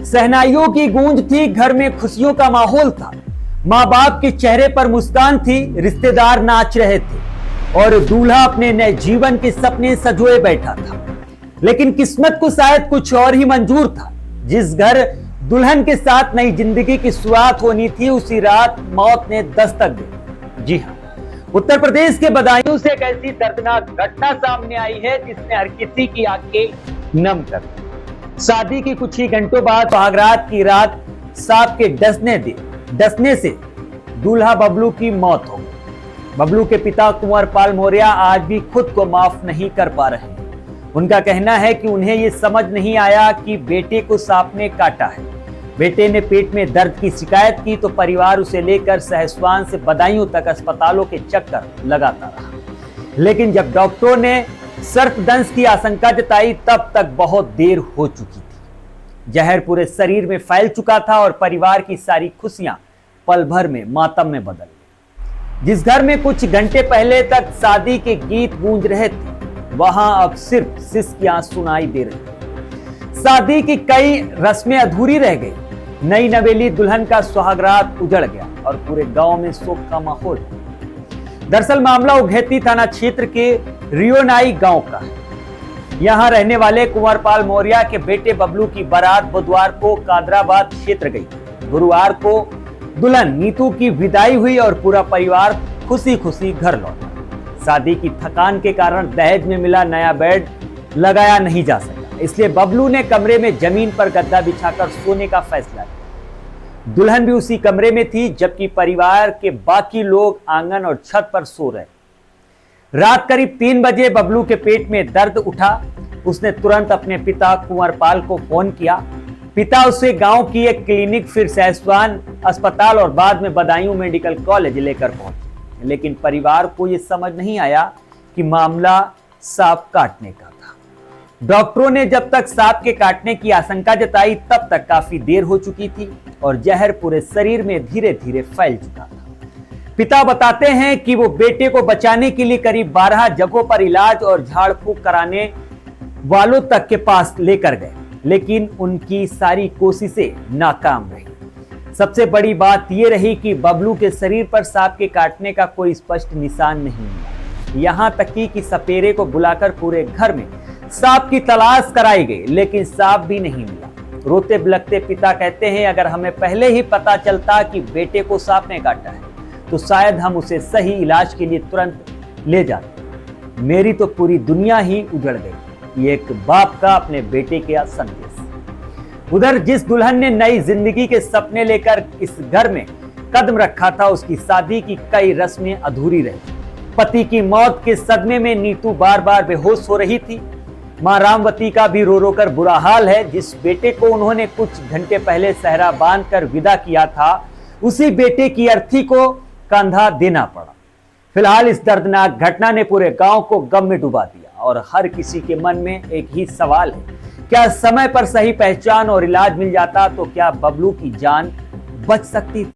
शहनाइयों की गूंज थी, घर में खुशियों का माहौल था। माँ बाप के चेहरे पर मुस्कान थी, रिश्तेदार नाच रहे थे और दूल्हा अपने नए जीवन के सपने सजोए बैठा था। लेकिन किस्मत को शायद कुछ और ही मंजूर था। जिस घर दुल्हन के साथ नई जिंदगी की शुरुआत होनी थी, उसी रात मौत ने दस्तक दी। जी हाँ, उत्तर प्रदेश के बदायूं से एक ऐसी दर्दनाक घटना सामने आई है जिसने हर किसी की आंखें नम कर दी। शादी की कुछ ही घंटों बाद सुहागरात की रात सांप के डसने से दूल्हा बबलू की मौत हो गई। बबलू के पिता कुंवर पाल मौर्य आज भी खुद को माफ नहीं कर पा रहे हैं। उनका कहना है कि उन्हें यह समझ नहीं आया कि बेटे को सांप ने काटा है। बेटे ने पेट में दर्द की शिकायत की तो परिवार उसे लेकर सहसवान से बदायूं तक अस्पतालों के चक्कर लगाता रहा। लेकिन जब डॉक्टरों ने सर्पदंश की आशंका जताई तब तक बहुत देर हो चुकी थी। जहर पूरे शरीर में फैल चुका था और परिवार की सारी खुशियां पल भर में मातम में बदल गई। जिस घर में कुछ घंटे पहले तक शादी के गीत गूंज रहे थे, वहां अब सिर्फ सिसकियां सुनाई दे रही। शादी की कई रस्में अधूरी रह गई। नई नवेली दुल्हन का सुहागरात उजड़ गया और पूरे गांव में शोक का माहौल है। दरअसल मामला उघेती थाना क्षेत्र के रियोनाई गांव का है। यहां रहने वाले कुंवर पाल मौर्य के बेटे बबलू की बारात बुधवार को कादराबाद क्षेत्र गई। गुरुवार को दुल्हन नीतू की विदाई हुई और पूरा परिवार खुशी खुशी घर लौटा। शादी की थकान के कारण दहेज में मिला नया बेड लगाया नहीं जा सका, इसलिए बबलू ने कमरे में जमीन पर गद्दा बिछाकर सोने का फैसला किया। दुल्हन भी उसी कमरे में थी, जबकि परिवार के बाकी लोग आंगन और छत पर सो रहे। रात करीब 3 बजे बबलू के पेट में दर्द उठा। उसने तुरंत अपने पिता कुंवर पाल को फोन किया। पिता उसे गांव की एक क्लिनिक, फिर सहसवान अस्पताल और बाद में बदायूं मेडिकल कॉलेज लेकर पहुंचे। लेकिन परिवार को यह समझ नहीं आया कि मामला सांप काटने का था। डॉक्टरों ने जब तक सांप के काटने की आशंका जताई तब तक काफी देर हो चुकी थी और जहर पूरे शरीर में धीरे धीरे फैल चुका था। पिता बताते हैं कि वो बेटे को बचाने के लिए करीब 12 जगहों पर इलाज और झाड़ फूंक कराने वालों तक के पास लेकर गए, लेकिन उनकी सारी कोशिशें नाकाम रही। सबसे बड़ी बात यह रही कि बबलू के शरीर पर सांप के काटने का कोई स्पष्ट निशान नहीं मिला। यहां तक कि सपेरे को बुलाकर पूरे घर में सांप की तलाश कराई गई, लेकिन सांप भी नहीं मिला। रोते बिलखते पिता कहते हैं, अगर हमें पहले ही पता चलता कि बेटे को सांप ने काटा है तो शायद हम उसे सही इलाज के लिए तुरंत ले जाते। मेरी तो पूरी दुनिया ही उजड़ गई। ये एक बाप का अपने बेटे का संदेश। उधर जिस दुल्हन ने नई जिंदगी के सपने लेकर इस घर में कदम रखा था, उसकी शादी की कई रस्में अधूरी रही। पति की मौत के सदमे में नीतू बार बार बेहोश हो रही थी। मां रामवती का भी रो रो कर बुरा हाल है। जिस बेटे को उन्होंने कुछ घंटे पहले सहरा बांध कर विदा किया था, उसी बेटे की अर्थी को कंधा देना पड़ा। फिलहाल इस दर्दनाक घटना ने पूरे गांव को गम में डुबा दिया और हर किसी के मन में एक ही सवाल है, क्या समय पर सही पहचान और इलाज मिल जाता तो क्या बबलू की जान बच सकती थी?